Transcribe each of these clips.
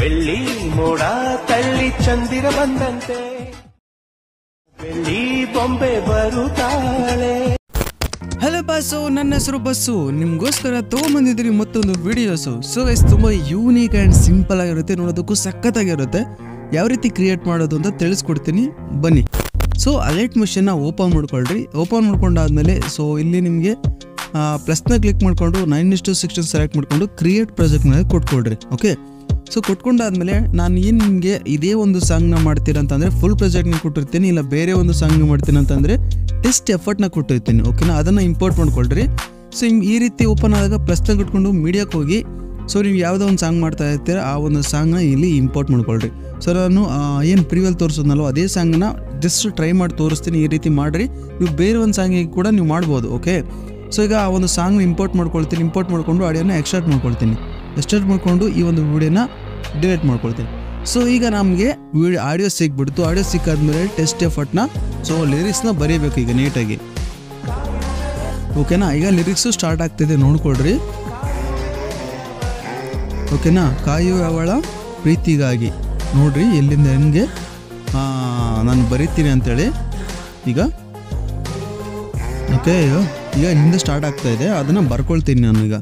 ಬೆಳ್ಳಿ ಮೋಡ ತಳ್ಳಿ ಚಂದಿರ ಬಂದಂತೆ ಬೆಳ್ಳಿ ಬೊಂಬೆ ಬರುತ್ತಾಳೆ. ಹಲೋ ಬಾಸು, ನನ್ನ ಹೆಸರು ಬಸ್ಸು. ನಿಮ್ಗೋಸ್ಕರ ತಗೊಂಬಂದಿದ್ದೀರಿ ಮತ್ತೊಂದು ವಿಡಿಯೋಸು. ಸೊ ಗೈಸ್, ತುಂಬ ಯೂನಿಕ್ ಆ್ಯಂಡ್ ಸಿಂಪಲ್ ಆಗಿರುತ್ತೆ, ನೋಡೋದಕ್ಕೂ ಸಖತ್ತಾಗಿರುತ್ತೆ. ಯಾವ ರೀತಿ ಕ್ರಿಯೇಟ್ ಮಾಡೋದು ಅಂತ ತಿಳಿಸ್ಕೊಡ್ತೀನಿ ಬನ್ನಿ. ಸೊ ಅಲರ್ಟ್ ಮಿಷನ್ನ ಓಪನ್ ಮಾಡ್ಕೊಳ್ರಿ. ಓಪನ್ ಮಾಡ್ಕೊಂಡಾದ್ಮೇಲೆ ಸೊ ಇಲ್ಲಿ ನಿಮಗೆ ಪ್ಲಸ್ನ ಕ್ಲಿಕ್ ಮಾಡಿಕೊಂಡು 9:16 ಸೆಲೆಕ್ಟ್ ಮಾಡಿಕೊಂಡು ಕ್ರಿಯೇಟ್ ಪ್ರಾಜೆಕ್ಟ್ ಮೇಲೆ ಕೊಟ್ಕೊಳ್ರಿ. ಓಕೆ, ಸೊ ಕೊಟ್ಕೊಂಡಾದ್ಮೇಲೆ ನಾನು ಏನು ನಿಮಗೆ ಇದೇ ಒಂದು ಸಾಂಗ್ನ ಮಾಡ್ತೀರ ಅಂತಂದರೆ ಫುಲ್ ಪ್ರಾಜೆಕ್ಟ್ನ ಕೊಟ್ಟಿರ್ತೀನಿ, ಇಲ್ಲ ಬೇರೆ ಒಂದು ಸಾಂಗ್ನ ಮಾಡ್ತೀನಿ ಅಂತಂದರೆ ಟೆಸ್ಟ್ ಎಫರ್ಟ್ನ ಕೊಟ್ಟಿರ್ತೀನಿ. ಓಕೆನಾ, ಅದನ್ನು ಇಂಪೋರ್ಟ್ ಮಾಡ್ಕೊಳ್ರಿ. ಸೊ ಹಿಂಗೆ ಈ ರೀತಿ ಓಪನ್ ಆದಾಗ ಪ್ಲಸ್ನ ಇಟ್ಕೊಂಡು ಮೀಡಿಯಾಕ್ಕೆ ಹೋಗಿ ಸೊ ನೀವು ಯಾವುದೋ ಒಂದು ಸಾಂಗ್ ಮಾಡ್ತಾ ಇರ್ತೀರ, ಆ ಒಂದು ಸಾಂಗ್ನ ಇಲ್ಲಿ ಇಂಪೋರ್ಟ್ ಮಾಡ್ಕೊಳ್ರಿ. ಸೊ ನಾನು ಏನು ಪ್ರಿವ್ಯೂಲ್ ತೋರಿಸೋದ್ನಲ್ಲೋ ಅದೇ ಸಾಂಗ್ನ ಜಸ್ಟ್ ಟ್ರೈ ಮಾಡಿ ತೋರಿಸ್ತೀನಿ. ಈ ರೀತಿ ಮಾಡಿರಿ, ನೀವು ಬೇರೆ ಒಂದು ಸಾಂಗಿಗೆ ಕೂಡ ನೀವು ಮಾಡ್ಬೋದು. ಓಕೆ, ಸೊ ಈಗ ಆ ಒಂದು ಸಾಂಗ್ನ ಇಂಪೋರ್ಟ್ ಮಾಡ್ಕೊಳ್ತೀನಿ. ಇಂಪೋರ್ಟ್ ಮಾಡಿಕೊಂಡು ಆಡಿಯೋನ ಎಕ್ಸ್ಟ್ರಾಕ್ಟ್ ಮಾಡ್ಕೊಳ್ತೀನಿ. ಎಕ್ಸ್ಟ್ರಾಕ್ಟ್ ಮಾಡಿಕೊಂಡು ಈ ಒಂದು ವಿಡಿಯೋನ ಡಿಲೀಟ್ ಮಾಡ್ಕೊಳ್ತೀನಿ. ಸೊ ಈಗ ನಮಗೆ ಆಡಿಯೋ ಸಿಕ್ಬಿಡ್ತು. ಆಡಿಯೋ ಸಿಕ್ಕಾದ್ಮೇಲೆ ಟೆಸ್ಟ್ ಎಫರ್ಟ್ನ ಸೊ ಲಿರಿಕ್ಸ್ನ ಬರೀಬೇಕು ಈಗ ನೀಟಾಗಿ. ಓಕೆನಾ, ಈಗ ಲಿರಿಕ್ಸು ಸ್ಟಾರ್ಟ್ ಆಗ್ತಿದೆ, ನೋಡ್ಕೊಳ್ರಿ. ಓಕೆನಾ, ಕಾಯುವ ಅವಳ ಪ್ರೀತಿಗಾಗಿ ನೋಡ್ರಿ ಎಲ್ಲಿಂದ ಹೆಂಗೆ ನಾನು ಬರೀತೀನಿ ಅಂತೇಳಿ. ಈಗ ಓಕೆ, ಈಗ ಇಲ್ಲಿಂದ ಸ್ಟಾರ್ಟ್ ಆಗ್ತಾ ಇದೆ, ಅದನ್ನು ಬರ್ಕೊಳ್ತೀನಿ ನಾನು. ಈಗ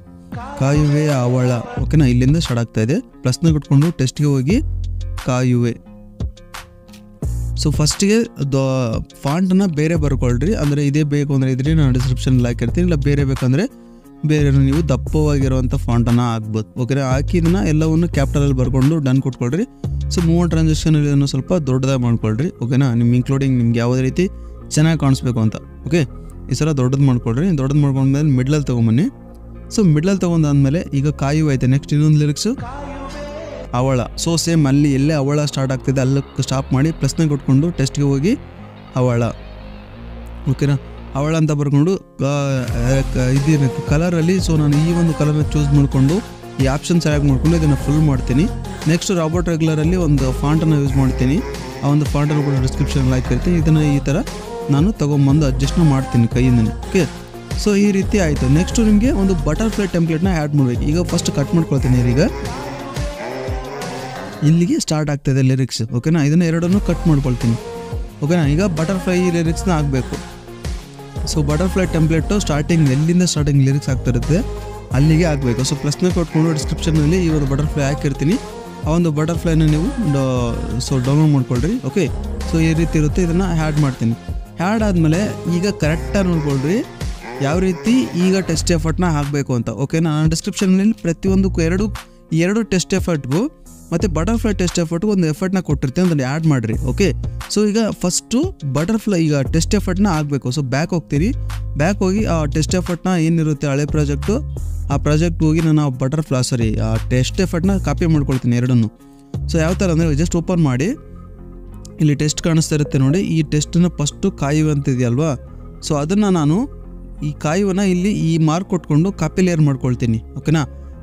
ಕಾಯುವೆ ಅವಳ, ಓಕೆನಾ, ಇಲ್ಲಿಂದ ಸ್ಟಾರ್ಟ್ ಆಗ್ತಾ ಇದೆ. ಪ್ಲಸ್ನ ಕೊಟ್ಕೊಂಡು ಟೆಸ್ಟ್ಗೆ ಹೋಗಿ ಕಾಯುವೆ. ಸೊ ಫಸ್ಟಿಗೆ ಫಾಂಟನ್ನ ಬೇರೆ ಬರ್ಕೊಳ್ರಿ. ಅಂದರೆ ಇದೇ ಬೇಕು ಅಂದರೆ ಇದ್ರಿ ನಾನು ಡಿಸ್ಕ್ರಿಪ್ಷನಲ್ಲಿ ಹಾಕಿರ್ತೀನಿ, ಇಲ್ಲ ಬೇರೆ ಬೇಕಂದರೆ ಬೇರೆ ನೀವು ದಪ್ಪವಾಗಿರುವಂಥ ಫಾಂಟನ್ನು ಹಾಕ್ಬೋದು. ಓಕೆನಾ, ಹಾಕಿ ಇದನ್ನು ಎಲ್ಲವನ್ನು ಕ್ಯಾಪಿಟಲಲ್ಲಿ ಬರ್ಕೊಂಡು ಡನ್ ಕೊಟ್ಕೊಳ್ರಿ. ಸೊ ಮೂವ್ ಟ್ರಾನ್ಸಾಕ್ಷನ್ ಇದನ್ನು ಸ್ವಲ್ಪ ದೊಡ್ಡದಾಗಿ ಮಾಡ್ಕೊಳ್ರಿ. ಓಕೆನಾ, ನಿಮ್ಮ ಇನ್ಕ್ಲೂಡಿಂಗ್ ನಿಮ್ಗೆ ಯಾವುದೇ ರೀತಿ ಚೆನ್ನಾಗಿ ಕಾಣಿಸ್ಬೇಕು ಅಂತ. ಓಕೆ, ಈ ಸಲ ದೊಡ್ಡದು ಮಾಡ್ಕೊಳ್ರಿ. ದೊಡ್ಡದು ಮಾಡ್ಕೊಂಡ್ಮೇಲೆ ಮಿಡ್ಲಲ್ಲಿ ತೊಗೊಂಬನ್ನಿ. ಸೊ ಮಿಡ್ಲಲ್ಲಿ ತೊಗೊಂಡಾದ್ಮೇಲೆ ಈಗ ಕಾಯುವ ಐತೆ. ನೆಕ್ಸ್ಟ್ ಇನ್ನೊಂದು ಲಿರಿಕ್ಸು ಅವಳ. ಸೊ ಸೇಮ್ ಅಲ್ಲಿ ಎಲ್ಲೇ ಅವಳ ಸ್ಟಾರ್ಟ್ ಆಗ್ತಿದೆ ಅಲ್ಲಕ್ಕೆ ಸ್ಟಾಪ್ ಮಾಡಿ ಪ್ಲಸ್ನ ಕೊಟ್ಕೊಂಡು ಟೆಸ್ಟ್ಗೆ ಹೋಗಿ ಅವಳ. ಓಕೆನಾ, ಅವಳ ಅಂತ ಬರ್ಕೊಂಡು ಇದಿರುತ್ತೆ ಕಲರಲ್ಲಿ. ಸೊ ನಾನು ಈ ಒಂದು ಕಲರ್ನ ಚೂಸ್ ಮಾಡಿಕೊಂಡು ಈ ಆಪ್ಷನ್ ಸೆಲೆಕ್ಟ್ ಮಾಡಿಕೊಂಡು ಇದನ್ನು ಫುಲ್ ಮಾಡ್ತೀನಿ. ನೆಕ್ಸ್ಟ್ ರಾಬರ್ಟ್ ರೆಗ್ಯುಲರಲ್ಲಿ ಒಂದು ಫಾಂಟನ್ನು ಯೂಸ್ ಮಾಡ್ತೀನಿ. ಆ ಒಂದು ಫಾಂಟನ್ನು ಕೂಡ ಡಿಸ್ಕ್ರಿಪ್ಷನಲ್ಲಿ ಹಾಕಿರ್ತೀನಿ. ಇದನ್ನು ಈ ಥರ ನಾನು ತೊಗೊಂಬಂದು ಅಡ್ಜಸ್ಟ್ನ ಮಾಡ್ತೀನಿ ಕೈಯಿಂದನೇ. ಓಕೆ, ಸೊ ಈ ರೀತಿ ಆಯಿತು. ನೆಕ್ಸ್ಟು ನಿಮಗೆ ಒಂದು ಬಟರ್ಫ್ಲೈ ಟೆಂಪ್ಲೇಟ್ನ ಆ್ಯಡ್ ಮಾಡಬೇಕು. ಈಗ ಫಸ್ಟ್ ಕಟ್ ಮಾಡ್ಕೊಳ್ತೀನಿ. ಈಗ ಇಲ್ಲಿಗೆ ಸ್ಟಾರ್ಟ್ ಆಗ್ತಾಯಿದೆ ಲಿರಿಕ್ಸ್. ಓಕೆನಾ, ಇದನ್ನು ಎರಡನ್ನೂ ಕಟ್ ಮಾಡ್ಕೊಳ್ತೀನಿ. ಓಕೆನಾ, ಈಗ ಬಟರ್ಫ್ಲೈ ಲಿರಿಕ್ಸ್ನ ಆಗಬೇಕು. ಸೊ ಬಟರ್ಫ್ಲೈ ಟೆಂಪ್ಲೇಟು ಸ್ಟಾರ್ಟಿಂಗ್ ಎಲ್ಲಿಂದ ಸ್ಟಾರ್ಟಿಂಗ್ ಲಿರಿಕ್ಸ್ ಆಗ್ತಿರುತ್ತೆ ಅಲ್ಲಿಗೆ ಆಗಬೇಕು. ಸೊ ಪ್ಲಸ್ನ ಕೊಟ್ಕೊಂಡು ಡಿಸ್ಕ್ರಿಪ್ಷನಲ್ಲಿ ಈ ಒಂದು ಬಟರ್ಫ್ಲೈ ಹಾಕಿರ್ತೀನಿ. ಆ ಒಂದು ಬಟರ್ಫ್ಲೈನ ನೀವು ಸೊ ಡೌನ್ಲೋಡ್ ಮಾಡ್ಕೊಳ್ರಿ. ಓಕೆ, ಸೊ ಈ ರೀತಿ ಇರುತ್ತೆ. ಇದನ್ನು ಹ್ಯಾಡ್ ಮಾಡ್ತೀನಿ. ಹ್ಯಾಡ್ ಆದಮೇಲೆ ಈಗ ಕರೆಕ್ಟಾಗಿ ನೋಡ್ಕೊಳ್ರಿ ಯಾವ ರೀತಿ ಈಗ ಟೆಸ್ಟ್ ಎಫರ್ಟ್ನ ಹಾಕಬೇಕು ಅಂತ. ಓಕೆ, ನಾನು ಡಿಸ್ಕ್ರಿಪ್ಷನಲ್ಲಿ ಪ್ರತಿಯೊಂದಕ್ಕೂ ಎರಡು ಟೆಸ್ಟ್ ಎಫರ್ಟ್ಗೂ ಮತ್ತು ಬಟರ್ಫ್ಲೈ ಟೆಸ್ಟ್ ಎಫರ್ಟ್ಗೂ ಒಂದು ಎಫರ್ಟ್ನ ಕೊಟ್ಟಿರ್ತೀನಿ, ಅದನ್ನು ಆ್ಯಡ್ ಮಾಡಿರಿ. ಓಕೆ, ಸೊ ಈಗ ಫಸ್ಟು ಬಟರ್ಫ್ಲೈ ಈಗ ಟೆಸ್ಟ್ ಎಫರ್ಟ್ನ ಆಗಬೇಕು. ಸೊ ಬ್ಯಾಕ್ ಹೋಗ್ತೀನಿ. ಬ್ಯಾಕ್ ಹೋಗಿ ಆ ಟೆಸ್ಟ್ ಎಫರ್ಟ್ನ ಏನಿರುತ್ತೆ ಹಳೆ ಪ್ರಾಜೆಕ್ಟು, ಆ ಪ್ರಾಜೆಕ್ಟ್ ಹೋಗಿ ನಾನು ಆ ಟೆಸ್ಟ್ ಎಫರ್ಟ್ನ ಕಾಪಿ ಮಾಡ್ಕೊಳ್ತೀನಿ ಎರಡನ್ನು. ಸೊ ಯಾವ ಥರ ಅಂದರೆ ಜಸ್ಟ್ ಓಪನ್ ಮಾಡಿ ಇಲ್ಲಿ ಟೆಸ್ಟ್ ಕಾಣಿಸ್ತಾ ಇರುತ್ತೆ ನೋಡಿ. ಈ ಟೆಸ್ಟನ್ನು ಫಸ್ಟು ಕಾಯುವ ಅಂತಿದೆಯಲ್ವಾ, ಸೊ ಅದನ್ನು ನಾನು ಈ ಕಾಯುವನ ಇಲ್ಲಿ ಈ ಮಾರ್ಕ್ ಕೊಟ್ಕೊಂಡು ಕಾಪಿ ಲೇಯರ್ ಮಾಡ್ಕೊಳ್ತೀನಿ. ಓಕೆನಾ,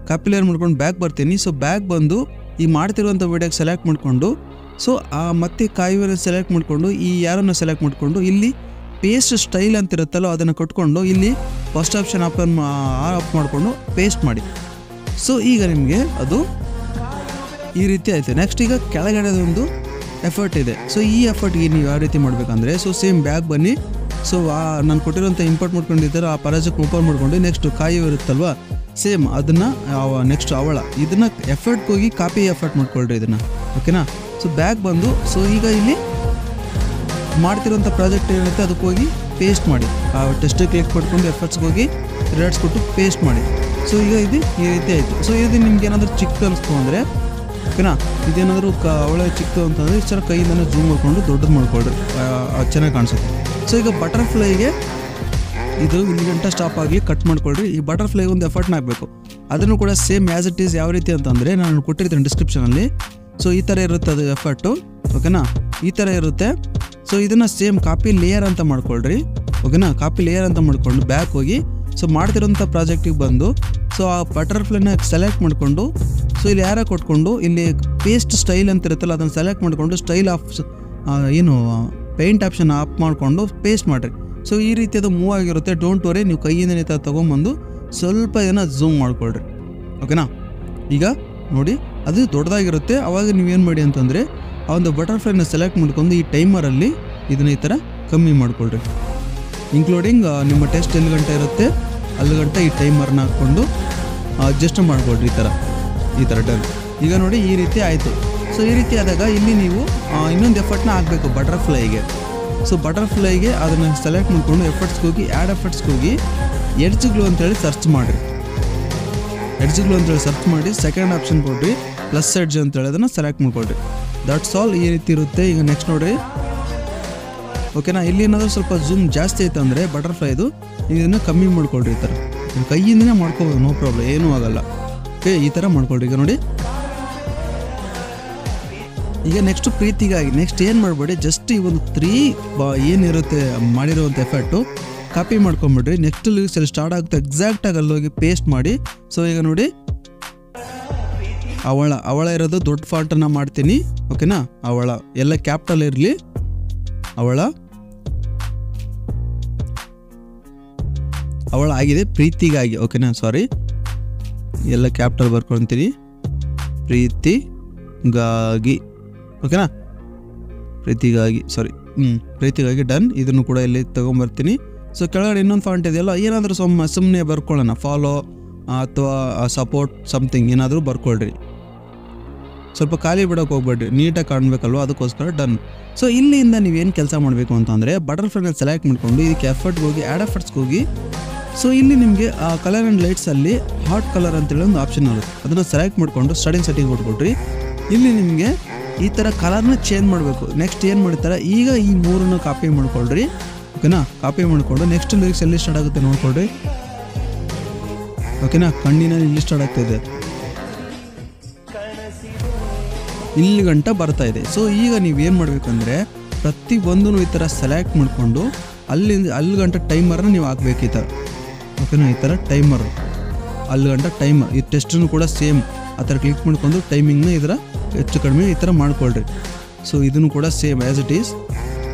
ಕಾಪಿ ಲೇಯರ್ ಮಾಡ್ಕೊಂಡು ಬ್ಯಾಕ್ ಬರ್ತೀನಿ. ಸೊ ಬ್ಯಾಕ್ ಬಂದು ಈ ಮಾಡ್ತಿರುವಂಥ ವಿಡಿಯೋಗೆ ಸೆಲೆಕ್ಟ್ ಮಾಡಿಕೊಂಡು ಸೊ ಮತ್ತೆ ಕಾಯುವನ ಸೆಲೆಕ್ಟ್ ಮಾಡಿಕೊಂಡು ಈ ಯಾರನ್ನು ಸೆಲೆಕ್ಟ್ ಮಾಡಿಕೊಂಡು ಇಲ್ಲಿ ಪೇಸ್ಟ್ ಸ್ಟೈಲ್ ಅಂತಿರುತ್ತಲ್ಲೋ ಅದನ್ನು ಕೊಟ್ಕೊಂಡು ಇಲ್ಲಿ ಫಸ್ಟ್ ಆಪ್ಷನ್ ಆಫ್ ಮಾಡಿಕೊಂಡು ಪೇಸ್ಟ್ ಮಾಡಿ. ಸೊ ಈಗ ನಿಮಗೆ ಅದು ಈ ರೀತಿ ಆಯಿತು. ನೆಕ್ಸ್ಟ್ ಈಗ ಕೆಳಗಡೆ ಒಂದು ಎಫರ್ಟ್ ಇದೆ. ಸೊ ಈ ಎಫರ್ಟ್ಗೆ ನೀವು ಯಾವ ರೀತಿ ಮಾಡಬೇಕಂದ್ರೆ ಸೊ ಸೇಮ್ ಬ್ಯಾಕ್ ಬನ್ನಿ. ಸೊ ನಾನು ಕೊಟ್ಟಿರೋಂಥ ಇಂಪೋರ್ಟ್ ಮಾಡ್ಕೊಂಡಿದ್ದಾರೆ ಆ ಪ್ರಾಜೆಕ್ಟ್ ಓಪನ್ ಮಾಡ್ಕೊಂಡು ನೆಕ್ಸ್ಟ್ ಕಾಯುವ ಇರುತ್ತಲ್ವ ಸೇಮ್ ಅದನ್ನು ನೆಕ್ಸ್ಟ್ ಅವಳ ಇದನ್ನು ಎಫರ್ಟ್ಗೆ ಹೋಗಿ ಕಾಪಿ ಎಫರ್ಟ್ ಮಾಡ್ಕೊಳ್ರಿ ಇದನ್ನು. ಓಕೆನಾ, ಸೊ ಬ್ಯಾಕ್ ಬಂದು ಸೊ ಈಗ ಇಲ್ಲಿ ಮಾಡ್ತಿರೋಂಥ ಪ್ರಾಜೆಕ್ಟ್ ಏನಿರುತ್ತೆ ಅದಕ್ಕೆ ಹೋಗಿ ಪೇಸ್ಟ್ ಮಾಡಿ. ಆ ಟೆಸ್ಟ್ ಕ್ಲಿಕ್ ಮಾಡ್ಕೊಂಡು ಎಫರ್ಟ್ಸ್ಗೆ ಹೋಗಿ ರೇಟ್ಸ್ ಕೊಟ್ಟು ಪೇಸ್ಟ್ ಮಾಡಿ. ಸೊ ಈಗ ಇದು ಈ ರೀತಿ ಆಯಿತು. ಸೊ ಇದು ನಿಮ್ಗೆ ಏನಾದರೂ ಚಿಕ್ಕ ಅನಿಸ್ತು ಅಂದರೆ ಓಕೆನಾ, ಇದೇನಾದರೂ ಅವಳ ಚಿಕ್ಕದು ಅಂತಂದರೆ ಈ ಥರ ಕೈಯಿಂದನೇ ಝೂಮ್ ಮಾಡ್ಕೊಂಡು ದೊಡ್ಡದು ಮಾಡ್ಕೊಳ್ರಿ, ಚೆನ್ನಾಗಿ ಕಾಣಿಸುತ್ತೆ. ಸೊ ಈಗ ಬಟರ್ಫ್ಲೈಗೆ ಇದು ಇಲ್ಲಿ ಗಂಟ ಸ್ಟಾಪ್ ಆಗಿ ಕಟ್ ಮಾಡ್ಕೊಳ್ರಿ. ಈ ಬಟರ್ಫ್ಲೈ ಒಂದು ಎಫರ್ಟ್ನ ಹಾಕಬೇಕು. ಅದನ್ನು ಕೂಡ ಸೇಮ್ ಆ್ಯಸ್ ಇಟ್ ಈಸ್ ಯಾವ ರೀತಿ ಅಂತಂದರೆ ನಾನು ಕೊಟ್ಟಿರ್ತೀನಿ ಡಿಸ್ಕ್ರಿಪ್ಷನಲ್ಲಿ. ಸೊ ಈ ಥರ ಇರುತ್ತೆ ಅದು ಎಫರ್ಟು. ಓಕೆನಾ, ಈ ಥರ ಇರುತ್ತೆ. ಸೊ ಇದನ್ನು ಸೇಮ್ ಕಾಪಿ ಲೇಯರ್ ಅಂತ ಮಾಡ್ಕೊಳ್ರಿ. ಓಕೆನಾ, ಕಾಪಿ ಲೇಯರ್ ಅಂತ ಮಾಡ್ಕೊಂಡು ಬ್ಯಾಕ್ ಹೋಗಿ ಸೊ ಮಾಡ್ತಿರೋಂಥ ಪ್ರಾಜೆಕ್ಟಿಗೆ ಬಂದು ಸೊ ಆ ಬಟರ್ಫ್ಲೈನ ಸೆಲೆಕ್ಟ್ ಮಾಡಿಕೊಂಡು ಸೊ ಇಲ್ಲಿ ಯಾರ ಕೊಟ್ಕೊಂಡು ಇಲ್ಲಿ ಪೇಸ್ಟ್ ಸ್ಟೈಲ್ ಅಂತ ಇರುತ್ತಲ್ಲ ಅದನ್ನು ಸೆಲೆಕ್ಟ್ ಮಾಡಿಕೊಂಡು ಸ್ಟೈಲ್ ಆಫ್ ಏನು ಪೇಂಟ್ ಆಪ್ಷನ್ ಆಫ್ ಮಾಡಿಕೊಂಡು ಪೇಸ್ಟ್ ಮಾಡಿರಿ. ಸೊ ಈ ರೀತಿ ಅದು ಮೂವ್ ಆಗಿರುತ್ತೆ. ಡೋಂಟ್ ವರಿ, ನೀವು ಕೈಯಿಂದ ಈ ಥರ ತೊಗೊಂಬಂದು ಸ್ವಲ್ಪ ಇದನ್ನು ಝೂಮ್ ಮಾಡ್ಕೊಳ್ರಿ. ಓಕೆನಾ, ಈಗ ನೋಡಿ ಅದು ದೊಡ್ಡದಾಗಿರುತ್ತೆ. ಆವಾಗ ನೀವೇನು ಮಾಡಿ ಅಂತಂದರೆ ಆ ಒಂದು ಬಟರ್ಫ್ಲೈನ ಸೆಲೆಕ್ಟ್ ಮಾಡ್ಕೊಂಡು ಈ ಟೈಮರಲ್ಲಿ ಇದನ್ನ ಈ ಥರ ಕಮ್ಮಿ ಮಾಡ್ಕೊಳ್ರಿ. ಇನ್ಕ್ಲೂಡಿಂಗ್ ನಿಮ್ಮ ಟೆಸ್ಟ್ ಎಲ್ಲಿ ಗಂಟೆ ಇರುತ್ತೆ ಅಲ್ಲಿ ಗಂಟೆ ಈ ಟೈಮರ್ನ ಹಾಕ್ಕೊಂಡು ಅಡ್ಜಸ್ಟ್ ಮಾಡ್ಕೊಳ್ರಿ ಈ ಥರ ಡನ್. ಈಗ ನೋಡಿ ಈ ರೀತಿ ಆಯಿತು. ಸೊ ಈ ರೀತಿ ಆದಾಗ ಇಲ್ಲಿ ನೀವು ಇನ್ನೊಂದು ಎಫರ್ಟ್ನ ಹಾಕಬೇಕು ಬಟರ್ಫ್ಲೈಗೆ. ಸೊ ಬಟರ್ಫ್ಲೈಗೆ ಅದನ್ನು ಸೆಲೆಕ್ಟ್ ಮಾಡಿಕೊಂಡು ಎಫರ್ಟ್ಸ್ಗೆ ಹೋಗಿ ಆ್ಯಡ್ ಎಫರ್ಟ್ಸ್ಗೆ ಹೋಗಿ ಎಡ್ಜ್ ಗ್ಲೋ ಅಂತೇಳಿ ಸರ್ಚ್ ಮಾಡಿರಿ. ಎಡ್ಜ್ ಗ್ಲೋ ಅಂತೇಳಿ ಸರ್ಚ್ ಮಾಡಿ ಸೆಕೆಂಡ್ ಆಪ್ಷನ್ ಕೊಡ್ರಿ, ಪ್ಲಸ್ ಎಡ್ಜ್ ಅಂತೇಳಿ ಅದನ್ನು ಸೆಲೆಕ್ಟ್ ಮಾಡ್ಕೊಳ್ರಿ. That's all. ಈ ರೀತಿ ಇರುತ್ತೆ. ಈಗ ನೆಕ್ಸ್ಟ್ ನೋಡಿರಿ, ಓಕೆನಾ. ಇಲ್ಲಿ ಏನಾದರೂ ಸ್ವಲ್ಪ ಝೂಮ್ ಜಾಸ್ತಿ ಆಯಿತು ಅಂದರೆ ಬಟರ್ಫ್ಲೈದು ಇದನ್ನು ಕಮ್ಮಿ ಮಾಡ್ಕೊಳ್ರಿ. ಈ ಥರ ಕೈಯಿಂದನೇ ಮಾಡ್ಕೋಬೋದು, ನೋ ಪ್ರಾಬ್ಲಮ್, ಏನೂ ಆಗಲ್ಲ. ಓಕೆ, ಈ ಥರ ಮಾಡ್ಕೊಳ್ರಿ. ಈಗ ನೋಡಿ, ಈಗ ನೆಕ್ಸ್ಟ್ ಪ್ರೀತಿಗಾಗಿ ನೆಕ್ಸ್ಟ್ ಏನು ಮಾಡಬೇಡಿ, ಜಸ್ಟ್ ಈ ಒಂದು 3 ಏನಿರುತ್ತೆ ಮಾಡಿರೋವಂಥ ಎಫರ್ಟು ಕಾಪಿ ಮಾಡ್ಕೊಂಬಿಡ್ರಿ. ನೆಕ್ಸ್ಟ್ ಲಿರಿಕ್ಸ್ ಅಲ್ಲಿ ಸ್ಟಾರ್ಟ್ ಆಗುತ್ತೆ ಎಕ್ಸಾಕ್ಟಾಗಿ ಅಲ್ಲಿ ಹೋಗಿ ಪೇಸ್ಟ್ ಮಾಡಿ. ಸೊ ಈಗ ನೋಡಿ, ಅವಳ ಇರೋದು ದೊಡ್ಡ ಫಾಂಟನ್ನು ಮಾಡ್ತೀನಿ, ಓಕೆನಾ. ಅವಳ ಎಲ್ಲ ಕ್ಯಾಪಿಟಲ್ ಇರಲಿ, ಅವಳ ಆಗಿದೆ, ಪ್ರೀತಿಗಾಗಿ, ಓಕೆನಾ. ಸಾರಿ, ಎಲ್ಲ ಕ್ಯಾಪಿಟಲ್ ಬರ್ಕೊಳ್ತೀನಿ, ಪ್ರೀತಿಗಾಗಿ, ಓಕೆನಾ. ಪ್ರೀತಿಗಾಗಿ ಡನ್. ಇದನ್ನು ಕೂಡ ಇಲ್ಲಿ ತೊಗೊಂಬರ್ತೀನಿ. ಸೊ ಕೆಳಗಡೆ ಇನ್ನೊಂದು ಫಾಂಟ್ ಇದೆಯಲ್ಲ, ಏನಾದರೂ ಸುಮ್ಮನೆ ಬರ್ಕೊಳ್ಳೋಣ, ಫಾಲೋ ಅಥವಾ ಸಪೋರ್ಟ್ ಸಮಥಿಂಗ್ ಏನಾದರೂ ಬರ್ಕೊಳ್ರಿ. ಸ್ವಲ್ಪ ಖಾಲಿ ಬಿಡೋಕೆ ಹೋಗ್ಬೇಡ್ರಿ, ನೀಟಾಗಿ ಕಾಣಬೇಕಲ್ವ, ಅದಕ್ಕೋಸ್ಕರ ಡನ್. ಸೊ ಇಲ್ಲಿಂದ ನೀವೇನು ಕೆಲಸ ಮಾಡಬೇಕು ಅಂತಂದರೆ ಬಟರ್ಫ್ಲೈನ ಸೆಲೆಕ್ಟ್ ಮಾಡಿಕೊಂಡು ಇದಕ್ಕೆ ಎಫರ್ಟ್ಗೆ ಹೋಗಿ ಆ್ಯಡ್ ಎಫರ್ಟ್ಸ್ಗೆ ಹೋಗಿ, ಸೊ ಇಲ್ಲಿ ನಿಮಗೆ ಕಲರ್ ಆ್ಯಂಡ್ ಲೈಟ್ಸಲ್ಲಿ ಹಾಟ್ ಕಲರ್ ಅಂತೇಳಿ ಒಂದು ಆಪ್ಷನ್ ಇರುತ್ತೆ, ಅದನ್ನು ಸೆಲೆಕ್ಟ್ ಮಾಡಿಕೊಂಡು ಸ್ಟಾರ್ಟಿಂಗ್ ಸೆಟ್ಟಿಂಗ್ ಕೊಟ್ಕೊಡ್ರಿ. ಇಲ್ಲಿ ನಿಮಗೆ ಈ ಥರ ಕಲರ್ನ ಚೇಂಜ್ ಮಾಡಬೇಕು. ನೆಕ್ಸ್ಟ್ ಏನು ಮಾಡ್ತಾರೆ, ಈಗ ಈ 3 ಕಾಪಿ ಮಾಡ್ಕೊಳ್ರಿ, ಓಕೆನಾ. ಕಾಪಿ ಮಾಡಿಕೊಂಡು ನೆಕ್ಸ್ಟ್ ಲಿರಿಕ್ಸ್ ಎಲ್ಲಿ ಸ್ಟಾರ್ಟ್ ಆಗುತ್ತೆ ನೋಡ್ಕೊಳ್ರಿ, ಓಕೆನಾ. ಕಣ್ಣಿನಲ್ಲಿ ಇಲ್ಲಿ ಸ್ಟಾರ್ಟ್ ಆಗ್ತಾಯಿದೆ, ಇಲ್ಲಿ ಗಂಟ ಬರ್ತಾ ಇದೆ. ಸೊ ಈಗ ನೀವೇನು ಮಾಡಬೇಕಂದ್ರೆ ಪ್ರತಿ ಒಂದೂ ಈ ಥರ ಸೆಲೆಕ್ಟ್ ಮಾಡಿಕೊಂಡು ಅಲ್ಲಿ ಗಂಟ ಟೈಮರ್ನ ನೀವು ಹಾಕ್ಬೇಕು, ಈ ಥರ, ಓಕೆನಾ. ಈ ಥರ ಟೈಮರ್ ಅಲ್ಲಿ ಗಂಟ ಟೈಮರ್. ಈ ಟೆಸ್ಟನ್ನು ಕೂಡ ಸೇಮ್ ಆ ಥರ ಕ್ಲಿಕ್ ಮಾಡ್ಕೊಂಡು ಟೈಮಿಂಗ್ನ ಇದರ ಹೆಚ್ಚು ಕಡಿಮೆ ಈ ಥರ ಮಾಡ್ಕೊಳ್ರಿ. ಸೊ ಇದನ್ನು ಕೂಡ same as it is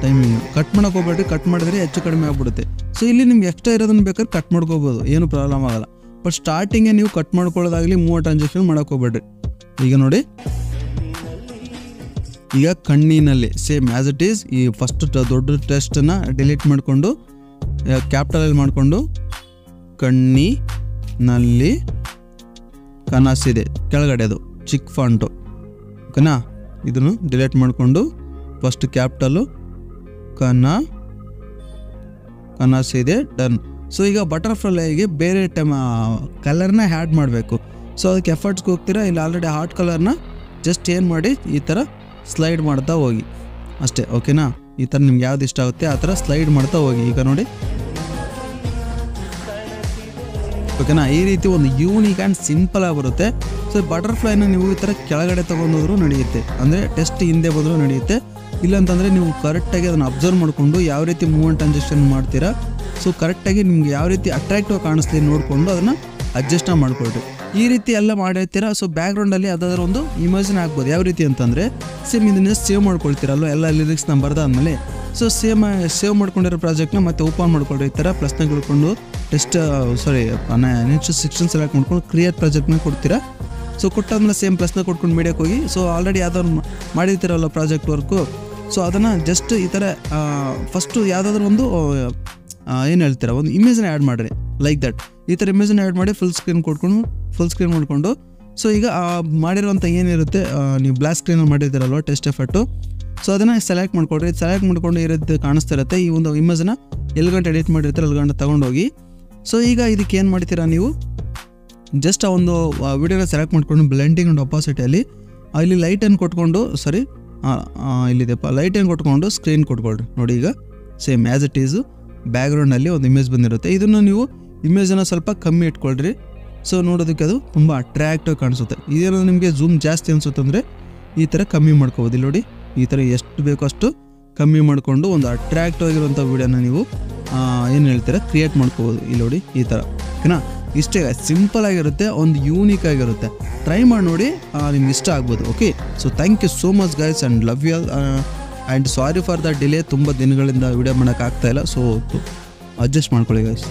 timing. Cut ಮಾಡೋಕೆ ಹೋಗ್ಬೇಡ್ರಿ, ಕಟ್ ಮಾಡಿದ್ರೆ ಹೆಚ್ಚು ಕಡಿಮೆ ಆಗ್ಬಿಡುತ್ತೆ. ಸೊ ಇಲ್ಲಿ ನಿಮ್ಗೆ ಎಕ್ಸ್ಟ್ರಾ ಇರೋದನ್ನು ಬೇಕಾದ್ರೆ ಕಟ್ ಮಾಡ್ಕೋಬೋದು, ಏನು ಪ್ರಾಬ್ಲಮ್ ಆಗಲ್ಲ. ಬಟ್ ಸ್ಟಾರ್ಟಿಂಗೇ ನೀವು ಕಟ್ ಮಾಡ್ಕೊಳ್ಳೋದಾಗಲಿ ಮೂವ್ ಟ್ರಾನ್ಸಾಕ್ಷನ್ ಮಾಡೋಕೆ ಹೋಗ್ಬೇಡ್ರಿ. ಈಗ ನೋಡಿ, ಈಗ ಕಣ್ಣಿನಲ್ಲಿ ಸೇಮ್ ಆ್ಯಸ್ ಇಟ್ ಈಸ್ ಈ ಫಸ್ಟ್ ದೊಡ್ಡ ಟೆಸ್ಟನ್ನು ಡಿಲೀಟ್ ಮಾಡಿಕೊಂಡು ಕ್ಯಾಪಿಟಲಲ್ಲಿ ಮಾಡಿಕೊಂಡು ಕಣ್ಣಿನಲ್ಲಿ ಕನಸಿದೆ ಕೆಳಗಡೆ ಅದು ಚಿಕ್ಕ ಫಾಂಟು, ಓಕೆನಾ. ಇದನ್ನು ಡಿಲೀಟ್ ಮಾಡಿಕೊಂಡು ಫಸ್ಟ್ ಕ್ಯಾಪಿಟಲು ಕನಸಿದೆ ಡನ್. ಸೊ ಈಗ ಬಟರ್ಫ್ಲೈಗೆ ಬೇರೆ ಕಲರ್ನ ಆ್ಯಡ್ ಮಾಡಬೇಕು. ಸೊ ಅದಕ್ಕೆ ಎಫರ್ಟ್ಸ್ಗೆ ಹೋಗ್ತೀರಾ, ಇಲ್ಲಿ ಆಲ್ರೆಡಿ ಹಾಟ್ ಕಲರ್ನ ಜಸ್ಟ್ ಏನು ಮಾಡಿ ಈ ಥರ ಸ್ಲೈಡ್ ಮಾಡ್ತಾ ಹೋಗಿ ಅಷ್ಟೇ, ಓಕೆನಾ. ಈ ಥರ ನಿಮ್ಗೆ ಯಾವ್ದು ಇಷ್ಟ ಆಗುತ್ತೆ ಆ ಥರ ಸ್ಲೈಡ್ ಮಾಡ್ತಾ ಹೋಗಿ. ಈಗ ನೋಡಿ, ಓಕೆನಾ. ಈ ರೀತಿ ಒಂದು ಯೂನಿಕ್ ಆ್ಯಂಡ್ ಸಿಂಪಲ್ ಆಗಿ ಬರುತ್ತೆ. ಸೊ ಬಟರ್ಫ್ಲೈನ ನೀವು ಈ ಥರ ಕೆಳಗಡೆ ತೊಗೊಂಡೋದ್ರೂ ನಡೆಯುತ್ತೆ, ಅಂದರೆ ಟೆಸ್ಟ್ ಹಿಂದೆ ಬಂದರೂ ನಡೆಯುತ್ತೆ. ಇಲ್ಲಾಂತಂದರೆ ನೀವು ಕರೆಕ್ಟಾಗಿ ಅದನ್ನು ಅಬ್ಸರ್ವ್ ಮಾಡಿಕೊಂಡು ಯಾವ ರೀತಿ ಮೂವ್ಮೆಂಟ್ ಟ್ರಾನ್ಸಾಕ್ಷನ್ ಮಾಡ್ತೀರಾ, ಸೊ ಕರೆಕ್ಟಾಗಿ ನಿಮ್ಗೆ ಯಾವ ರೀತಿ ಅಟ್ರಾಕ್ಟಿವ್ ಕಾಣಿಸ್ಲಿ ನೋಡಿಕೊಂಡು ಅದನ್ನು ಅಡ್ಜಸ್ಟ್ ಮಾಡ್ಕೊಳ್ರಿ. ಈ ರೀತಿ ಎಲ್ಲ ಮಾಡಿರ್ತೀರಾ. ಸೊ ಬ್ಯಾಕ್ಗ್ರೌಂಡಲ್ಲಿ ಯಾವುದಾದ್ರೂ ಒಂದು ಇಮೇಜನ್ನ ಹಾಕ್ಬೋದು. ಯಾವ ರೀತಿ ಅಂತಂದರೆ ಸೇಮ್ ಇದನ್ನ ಸೇವ್ ಮಾಡ್ಕೊಳ್ತೀರಲ್ವ ಎಲ್ಲ ಲಿರಿಕ್ಸ್ನ ಬರ್ದಾದ್ಮೇಲೆ. ಸೊ ಸೇವ್ ಮಾಡ್ಕೊಂಡಿರೋ ಪ್ರಾಜೆಕ್ಟ್ನ ಮತ್ತೆ ಓಪನ್ ಮಾಡ್ಕೊಳ್ರಿ. ಈ ಥರ ಪ್ರಶ್ನೆ ಕೇಳ್ಕೊಂಡು ನೆಕ್ಸ್ಟ್ 16 ಸೆಲೆಕ್ಟ್ ಮಾಡ್ಕೊಂಡು ಕ್ರಿಯೇಟ್ ಪ್ರಾಜೆಕ್ಟ್ನ ಕೊಡ್ತೀರಾ. ಸೊ ಕೊಟ್ಟಾದ್ಮೇಲೆ ಸೇಮ್ ಪ್ರಶ್ನೆ ಕೊಟ್ಕೊಂಡು ಮೀಡಿಯಾಕ್ಕೆ ಹೋಗಿ, ಸೊ ಆಲ್ರೆಡಿ ಯಾವ್ದಾದ್ರು ಮಾಡಿರ್ತೀರಲ್ಲ ಪ್ರಾಜೆಕ್ಟ್ ವರ್ಕು, ಸೊ ಅದನ್ನು ಜಸ್ಟ್ ಈ ಥರ ಫಸ್ಟು ಯಾವುದಾದ್ರೂ ಒಂದು ಏನು ಹೇಳ್ತೀರಾ ಒಂದು ಇಮೇಜನ್ನ ಆ್ಯಡ್ ಮಾಡಿರಿ, ಲೈಕ್ ದಟ್. ಈ ಥರ ಇಮೇಜನ್ನ ಆ್ಯಡ್ ಮಾಡಿ ಫುಲ್ ಸ್ಕ್ರೀನ್ ಮಾಡಿಕೊಂಡು ಸೊ ಈಗ ಮಾಡಿರುವಂಥ ಏನಿರುತ್ತೆ ನೀವು ಬ್ಲ್ಯಾಕ್ ಸ್ಕ್ರೀನಲ್ಲಿ ಮಾಡಿರ್ತೀರಲ್ವ ಟೆಸ್ಟ್ ಎಫರ್ಟು, ಸೊ ಅದನ್ನು ಸೆಲೆಕ್ಟ್ ಮಾಡ್ಕೊಳ್ರಿ. ಸೆಲೆಕ್ಟ್ ಮಾಡ್ಕೊಂಡು ಈ ರೀತಿ ಕಾಣಿಸ್ತಾ ಇರುತ್ತೆ. ಈ ಒಂದು ಇಮೇಜನ್ನ ಎಲ್ಲಿ ಗಂಟೆ ಎಡಿಟ್ ಮಾಡಿರ್ತೀರ ಅಲ್ಲಿ ಗಂಟೆ ತೊಗೊಂಡೋಗಿ. ಸೊ ಈಗ ಇದಕ್ಕೆ ಏನು ಮಾಡ್ತೀರಾ ನೀವು, ಜಸ್ಟ್ ಆ ಒಂದು ವಿಡಿಯೋನ ಸೆಲೆಕ್ಟ್ ಮಾಡ್ಕೊಂಡು ಬ್ಲೆಂಡಿಂಗ್ ಆ್ಯಂಡ್ ಅಪಾಸಿಟಿಯಲ್ಲಿ ಇಲ್ಲಿ ಲೈಟನ್ನು ಕೊಟ್ಕೊಂಡು ಇಲ್ಲಿದೆಪ್ಪ ಲೈಟನ್ನು ಕೊಟ್ಕೊಂಡು ಸ್ಕ್ರೀನ್ ಕೊಟ್ಕೊಳ್ರಿ. ನೋಡಿ ಈಗ ಸೇಮ್ ಆ್ಯಸ್ ಇಟ್ ಈಸು ಬ್ಯಾಕ್ಗ್ರೌಂಡಲ್ಲಿ ಒಂದು ಇಮೇಜ್ ಬಂದಿರುತ್ತೆ. ಇದನ್ನು ನೀವು ಇಮೇಜನ್ನು ಸ್ವಲ್ಪ ಕಮ್ಮಿ ಇಟ್ಕೊಳ್ರಿ. ಸೊ ನೋಡೋದಕ್ಕೆ ಅದು ತುಂಬ ಅಟ್ರಾಕ್ಟಿವ್ ಕಾಣಿಸುತ್ತೆ. ಇದೇನೋ ನಿಮಗೆ ಝೂಮ್ ಜಾಸ್ತಿ ಅನಿಸುತ್ತೆ ಅಂದರೆ ಈ ಥರ ಕಮ್ಮಿ ಮಾಡ್ಕೋಬೋದು. ಇಲ್ಲಿ ನೋಡಿ, ಈ ಥರ ಎಷ್ಟು ಬೇಕೋ ಅಷ್ಟು ಕಮ್ಮಿ ಮಾಡಿಕೊಂಡು ಒಂದು ಅಟ್ರಾಕ್ಟಿವ್ ಆಗಿರುವಂಥ ವೀಡಿಯೋನ ನೀವು ಏನು ಹೇಳ್ತೀರಾ ಕ್ರಿಯೇಟ್ ಮಾಡ್ಕೋಬೋದು. ಇಲ್ಲಿ ನೋಡಿ ಈ ಥರ, ಓಕೆನಾ. ಇಷ್ಟೇ ಸಿಂಪಲ್ ಆಗಿರುತ್ತೆ, ಒಂದು ಯೂನಿಕ್ ಆಗಿರುತ್ತೆ. ಟ್ರೈ ಮಾಡಿ ನೋಡಿ, ನಿಮ್ಗೆ ಇಷ್ಟ ಆಗ್ಬೋದು. Okay, so thank you so much guys and love you all and sorry for the delay. ತುಂಬ ದಿನಗಳಿಂದ ವೀಡಿಯೋ ಮಾಡೋಕ್ಕಾಗ್ತಾಯಿಲ್ಲ, ಸೊ ಅಡ್ಜಸ್ಟ್ ಮಾಡ್ಕೊಳ್ಳಿ ಗೈಸ್.